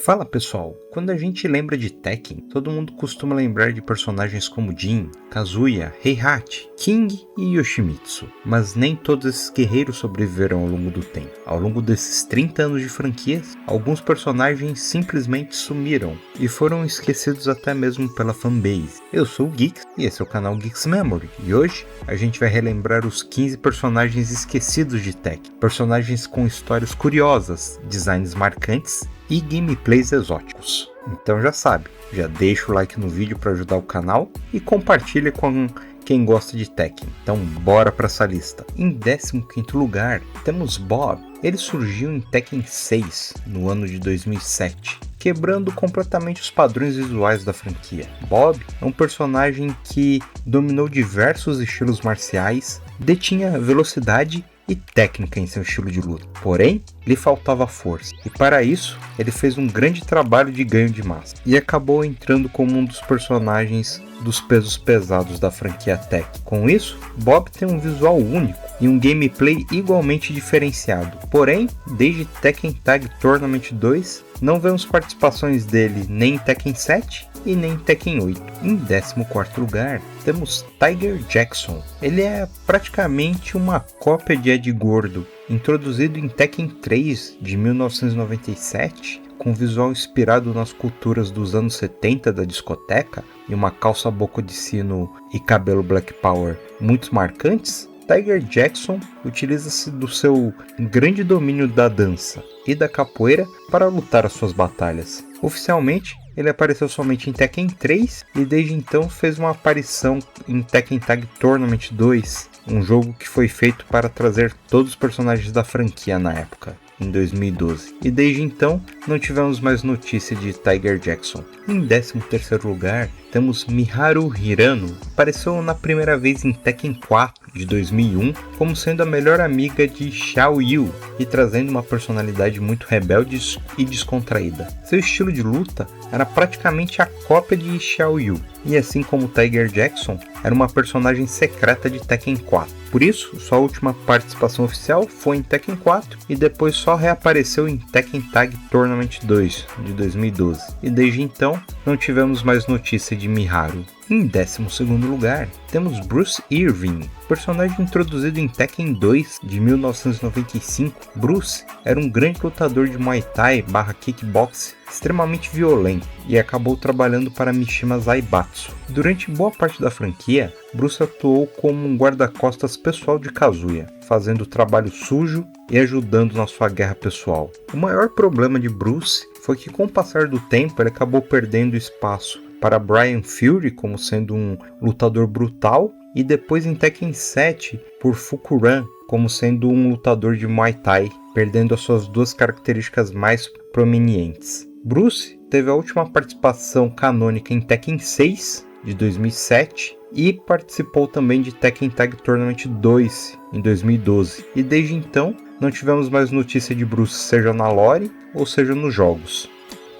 Fala pessoal, quando a gente lembra de Tekken, todo mundo costuma lembrar de personagens como Jin, Kazuya, Heihachi, King e Yoshimitsu, mas nem todos esses guerreiros sobreviveram ao longo do tempo. Ao longo desses 30 anos de franquias, alguns personagens simplesmente sumiram e foram esquecidos até mesmo pela fanbase. Eu sou o Geeks e esse é o canal Geeks Memory, e hoje a gente vai relembrar os 15 personagens esquecidos de Tekken, personagens com histórias curiosas, designs marcantes e gameplays exóticos. Então já sabe, já deixa o like no vídeo para ajudar o canal e compartilha com quem gosta de Tekken. Então bora para essa lista. Em 15º lugar temos Bob. Ele surgiu em Tekken 6 no ano de 2007, quebrando completamente os padrões visuais da franquia. Bob é um personagem que dominou diversos estilos marciais, detinha velocidade e técnica em seu estilo de luta, porém lhe faltava força, e para isso ele fez um grande trabalho de ganho de massa, e acabou entrando como um dos personagens dos pesos pesados da franquia Tekken. Com isso, Bob tem um visual único e um gameplay igualmente diferenciado, porém, desde Tekken Tag Tournament 2, não vemos participações dele nem em Tekken 7 e nem em Tekken 8. Em 14º lugar, temos Tiger Jackson. Ele é praticamente uma cópia de Ed Gordo, introduzido em Tekken 3 de 1997, com visual inspirado nas culturas dos anos 70 da discoteca e uma calça boca de sino e cabelo Black Power muito marcantes. Tiger Jackson utiliza-se do seu grande domínio da dança e da capoeira para lutar as suas batalhas. Oficialmente, ele apareceu somente em Tekken 3 e desde então fez uma aparição em Tekken Tag Tournament 2, um jogo que foi feito para trazer todos os personagens da franquia na época, em 2012. E desde então, não tivemos mais notícia de Tiger Jackson. Em 13º lugar, temos Miharu Hirano. Apareceu na primeira vez em Tekken 4 de 2001, como sendo a melhor amiga de Xiao Yu e trazendo uma personalidade muito rebelde e descontraída. Seu estilo de luta era praticamente a cópia de Xiao Yu, e assim como Tiger Jackson, era uma personagem secreta de Tekken 4. Por isso, sua última participação oficial foi em Tekken 4 e depois só reapareceu em Tekken Tag Tournament 2 de 2012. E desde então, não tivemos mais notícia de Miharu. Em 12º lugar, temos Bruce Irving, personagem introduzido em Tekken 2 de 1995. Bruce era um grande lutador de Muay Thai / Kickbox extremamente violento e acabou trabalhando para Mishima Zaibatsu. Durante boa parte da franquia, Bruce atuou como um guarda-costas pessoal de Kazuya, fazendo trabalho sujo e ajudando na sua guerra pessoal. O maior problema de Bruce foi que com o passar do tempo ele acabou perdendo espaço para Bryan Fury como sendo um lutador brutal e depois em Tekken 7 por Fukuran como sendo um lutador de Muay Thai, perdendo as suas duas características mais prominentes. Bruce teve a última participação canônica em Tekken 6 de 2007 e participou também de Tekken Tag Tournament 2 em 2012, e desde então não tivemos mais notícia de Bruce, seja na lore ou seja nos jogos.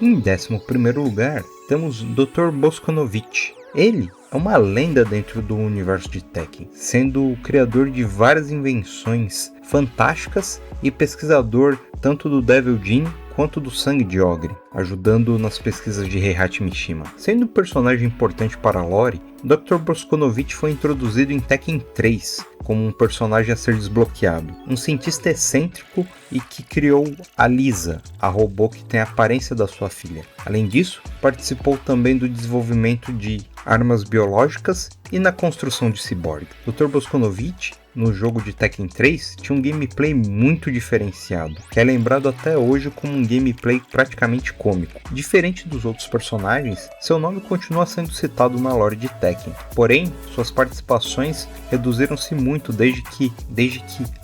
Em 11º lugar, temos Dr. Bosconovitch. Ele é uma lenda dentro do universo de Tekken, sendo o criador de várias invenções fantásticas e pesquisador tanto do Devil Jin quanto do sangue de Ogre, ajudando nas pesquisas de Heihachi Mishima. Sendo um personagem importante para a lore, Dr. Bosconovitch foi introduzido em Tekken 3 como um personagem a ser desbloqueado, um cientista excêntrico e que criou a Lisa, a robô que tem a aparência da sua filha. Além disso, participou também do desenvolvimento de armas biológicas e na construção de ciborgue. Dr. Bosconovitch, no jogo de Tekken 3, tinha um gameplay muito diferenciado, que é lembrado até hoje como um gameplay praticamente cômico. Diferente dos outros personagens, seu nome continua sendo citado na lore de Tekken, porém, suas participações reduziram-se muito desde que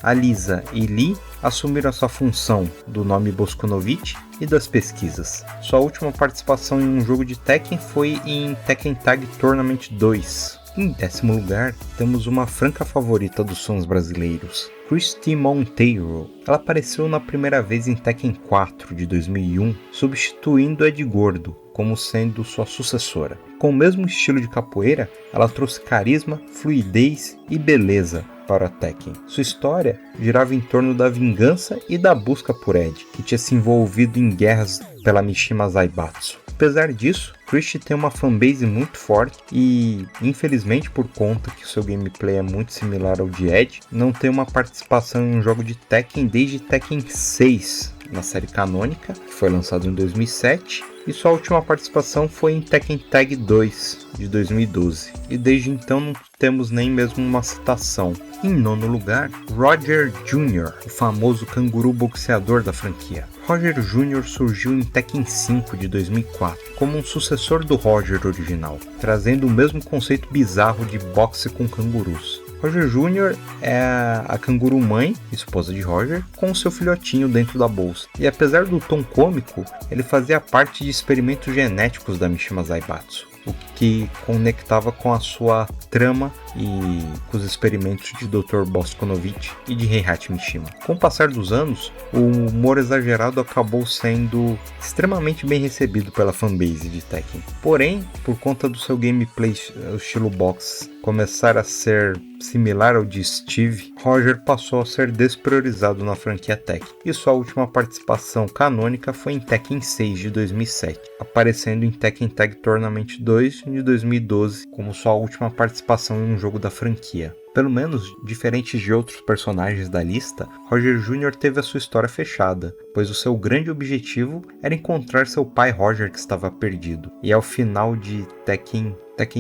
a Lisa e Lee assumiram essa função do nome Bosconovitch e das pesquisas. Sua última participação em um jogo de Tekken foi em Tekken Tag Tournament 2. Em 10º lugar, temos uma franca favorita dos fãs brasileiros, Christy Monteiro. Ela apareceu na primeira vez em Tekken 4 de 2001, substituindo Ed Gordo como sendo sua sucessora. Com o mesmo estilo de capoeira, ela trouxe carisma, fluidez e beleza para Tekken. Sua história girava em torno da vingança e da busca por Ed, que tinha se envolvido em guerras pela Mishima Zaibatsu. Apesar disso, Christie tem uma fanbase muito forte e, infelizmente por conta que o seu gameplay é muito similar ao de Ed, não tem uma participação em um jogo de Tekken desde Tekken 6 na série canônica, que foi lançado em 2007, e sua última participação foi em Tekken Tag 2 de 2012, e desde então não temos nem mesmo uma citação. Em nono lugar, Roger Jr., o famoso canguru boxeador da franquia. Roger Jr. surgiu em Tekken 5 de 2004 como um sucessor do Roger original, trazendo o mesmo conceito bizarro de boxe com cangurus. Roger Jr. é a canguru mãe, esposa de Roger, com seu filhotinho dentro da bolsa. E apesar do tom cômico, ele fazia parte de experimentos genéticos da Mishima Zaibatsu, o que conectava com a sua trama e com os experimentos de Dr. Bosconovitch e de Heihachi Mishima. Com o passar dos anos, o humor exagerado acabou sendo extremamente bem recebido pela fanbase de Tekken. Porém, por conta do seu gameplay estilo box começar a ser similar ao de Steve, Roger passou a ser despriorizado na franquia Tekken, e sua última participação canônica foi em Tekken 6 de 2007, aparecendo em Tekken Tag Tournament 2 de 2012 como sua última participação em um jogo da franquia. Pelo menos, diferente de outros personagens da lista, Roger Jr. teve a sua história fechada, pois o seu grande objetivo era encontrar seu pai Roger, que estava perdido, e ao final de Tekken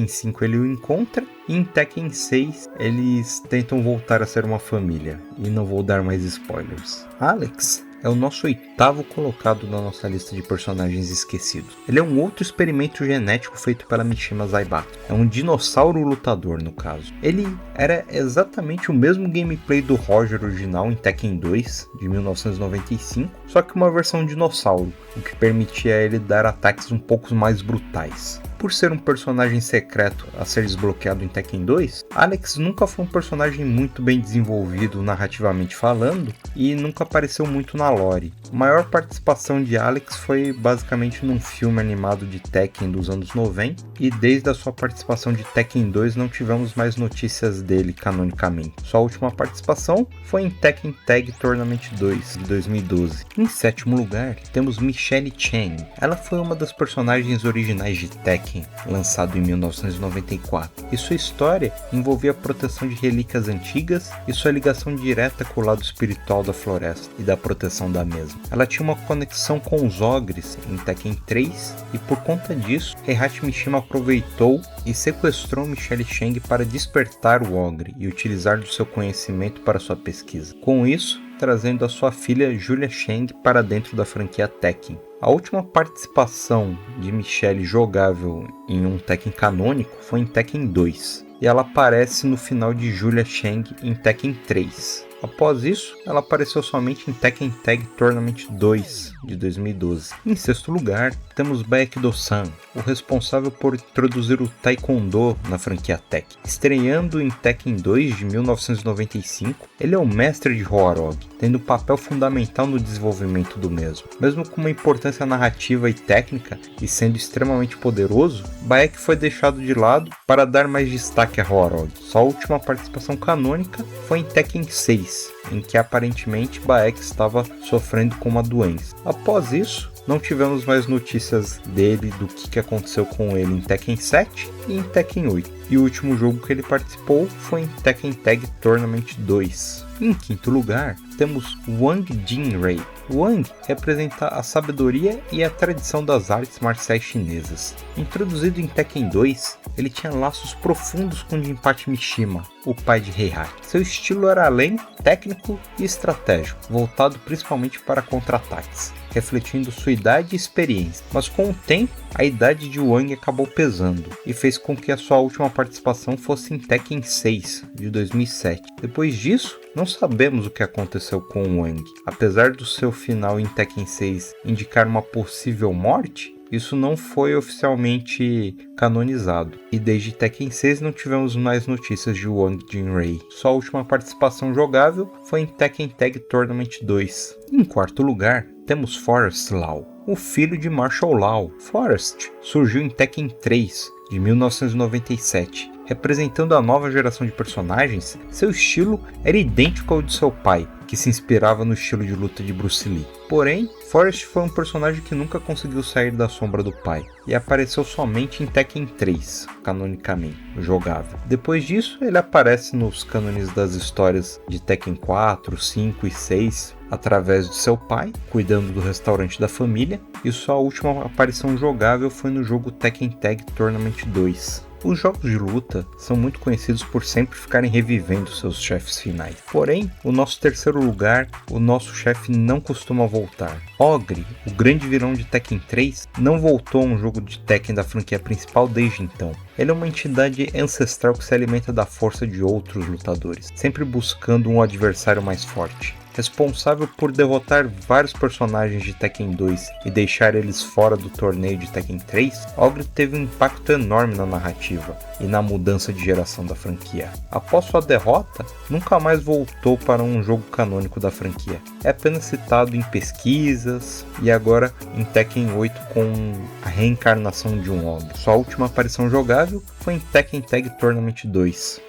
5 ele o encontra, e em Tekken 6 eles tentam voltar a ser uma família, e não vou dar mais spoilers. Alex é o nosso oitavo colocado na nossa lista de personagens esquecidos. Ele é um outro experimento genético feito pela Mishima Zaibatsu. É um dinossauro lutador, no caso. Ele era exatamente o mesmo gameplay do Roger original em Tekken 2, de 1995, só que uma versão dinossauro, o que permitia ele dar ataques um pouco mais brutais. Por ser um personagem secreto a ser desbloqueado em Tekken 2, Alex nunca foi um personagem muito bem desenvolvido narrativamente falando e nunca apareceu muito na lore. A maior participação de Alex foi basicamente num filme animado de Tekken dos anos 90, e desde a sua participação de Tekken 2 não tivemos mais notícias dele canonicamente. Sua última participação foi em Tekken Tag Tournament 2 de 2012. Em sétimo lugar, temos Michelle Chang. Ela foi uma das personagens originais de Tekken, lançado em 1994, e sua história envolvia a proteção de relíquias antigas e sua ligação direta com o lado espiritual da floresta e da proteção da mesma. Ela tinha uma conexão com os ogres em Tekken 3, e por conta disso, Heihachi Mishima aproveitou e sequestrou Michelle Chang para despertar o ogre e utilizar do seu conhecimento para sua pesquisa. Com isso, trazendo a sua filha Julia Chang para dentro da franquia Tekken. A última participação de Michelle jogável em um Tekken canônico foi em Tekken 2, e ela aparece no final de Julia Chang em Tekken 3. Após isso, ela apareceu somente em Tekken Tag Tournament 2 de 2012. Em sexto lugar, temos Baekdo-san, o responsável por introduzir o Taekwondo na franquia Tekken. Estreando em Tekken 2 de 1995, ele é o mestre de Roarog, tendo um papel fundamental no desenvolvimento do mesmo. Mesmo com uma importância narrativa e técnica, e sendo extremamente poderoso, Baek foi deixado de lado para dar mais destaque a Roarog. Sua última participação canônica foi em Tekken 6, em que aparentemente Baek estava sofrendo com uma doença. Após isso, não tivemos mais notícias dele, do que aconteceu com ele em Tekken 7 e em Tekken 8. E o último jogo que ele participou foi em Tekken Tag Tournament 2. Em quinto lugar, temos Wang Jinrei. Wang representa a sabedoria e a tradição das artes marciais chinesas. Introduzido em Tekken 2, ele tinha laços profundos com Jinpachi Mishima, o pai de Heihachi. Seu estilo era lento, técnico e estratégico, voltado principalmente para contra-ataques, refletindo sua idade e experiência. Mas com o tempo, a idade de Wang acabou pesando e fez com que a sua última participação fosse em Tekken 6 de 2007. Depois disso, não sabemos o que aconteceu com Wang. Apesar do seu final em Tekken 6 indicar uma possível morte, isso não foi oficialmente canonizado, e desde Tekken 6 não tivemos mais notícias de Wang Jinrei. Sua última participação jogável foi em Tekken Tag Tournament 2. Em quarto lugar, temos Forest Law, o filho de Marshall Law. Forest surgiu em Tekken 3 de 1997, representando a nova geração de personagens, seu estilo era idêntico ao de seu pai, que se inspirava no estilo de luta de Bruce Lee. Porém, Forrest foi um personagem que nunca conseguiu sair da sombra do pai, e apareceu somente em Tekken 3, canonicamente, jogável. Depois disso, ele aparece nos cânones das histórias de Tekken 4, 5 e 6, através de seu pai, cuidando do restaurante da família, e sua última aparição jogável foi no jogo Tekken Tag Tournament 2. Os jogos de luta são muito conhecidos por sempre ficarem revivendo seus chefes finais. Porém, o nosso terceiro lugar, o nosso chefe não costuma voltar. Ogre, o grande vilão de Tekken 3, não voltou a um jogo de Tekken da franquia principal desde então. Ele é uma entidade ancestral que se alimenta da força de outros lutadores, sempre buscando um adversário mais forte. Responsável por derrotar vários personagens de Tekken 2 e deixar eles fora do torneio de Tekken 3, Ogre teve um impacto enorme na narrativa e na mudança de geração da franquia. Após sua derrota, nunca mais voltou para um jogo canônico da franquia. É apenas citado em pesquisas e agora em Tekken 8 com a reencarnação de um Ogre. Sua última aparição jogável foi em Tekken Tag Tournament 2.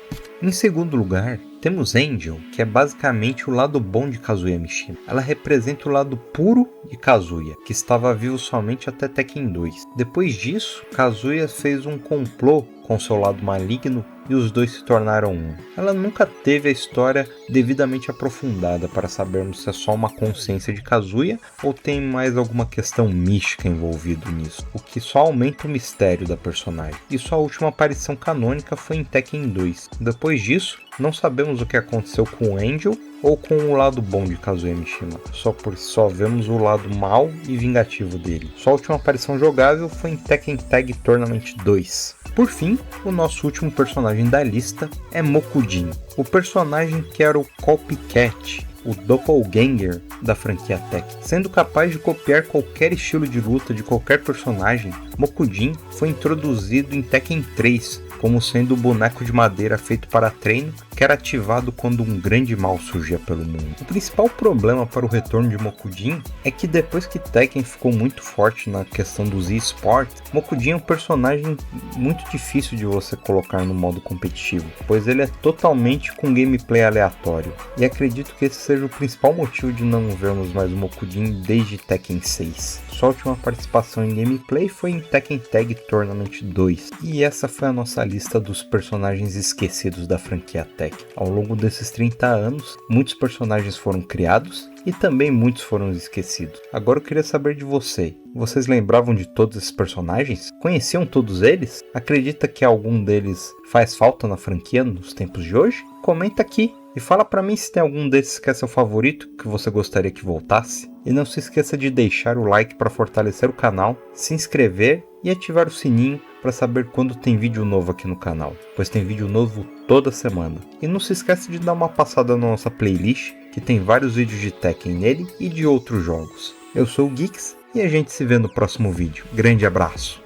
Em segundo lugar, temos Angel, que é basicamente o lado bom de Kazuya Mishima. Ela representa o lado puro de Kazuya, que estava vivo somente até Tekken 2. Depois disso, Kazuya fez um complô com seu lado maligno e os dois se tornaram um. Ela nunca teve a história devidamente aprofundada para sabermos se é só uma consciência de Kazuya ou tem mais alguma questão mística envolvida nisso, o que só aumenta o mistério da personagem. E sua última aparição canônica foi em Tekken 2. Depois disso, não sabemos o que aconteceu com o Angel ou com o lado bom de Kazuya Mishima, só vemos o lado mal e vingativo dele. Sua última aparição jogável foi em Tekken Tag Tournament 2. Por fim, o nosso último personagem da lista é Mokujin, o personagem que era o copycat, o doppelganger da franquia Tekken. Sendo capaz de copiar qualquer estilo de luta de qualquer personagem, Mokujin foi introduzido em Tekken 3 como sendo o boneco de madeira feito para treino, que era ativado quando um grande mal surgia pelo mundo. O principal problema para o retorno de Mokujin é que depois que Tekken ficou muito forte na questão dos eSports, Mokujin é um personagem muito difícil de você colocar no modo competitivo, pois ele é totalmente com gameplay aleatório, e acredito que esse seja o principal motivo de não vermos mais o Mokujin desde Tekken 6. Sua última participação em gameplay foi em Tekken Tag Tournament 2, e essa foi a nossa lista dos personagens esquecidos da franquia Tekken. Ao longo desses 30 anos, muitos personagens foram criados e também muitos foram esquecidos. Agora eu queria saber de você. Vocês lembravam de todos esses personagens? Conheciam todos eles? Acredita que algum deles faz falta na franquia nos tempos de hoje? Comenta aqui e fala pra mim se tem algum desses que é seu favorito, que você gostaria que voltasse. E não se esqueça de deixar o like para fortalecer o canal, se inscrever e ativar o sininho para saber quando tem vídeo novo aqui no canal, pois tem vídeo novo toda semana. E não se esqueça de dar uma passada na nossa playlist, que tem vários vídeos de Tekken nele e de outros jogos. Eu sou o Geeks e a gente se vê no próximo vídeo. Grande abraço!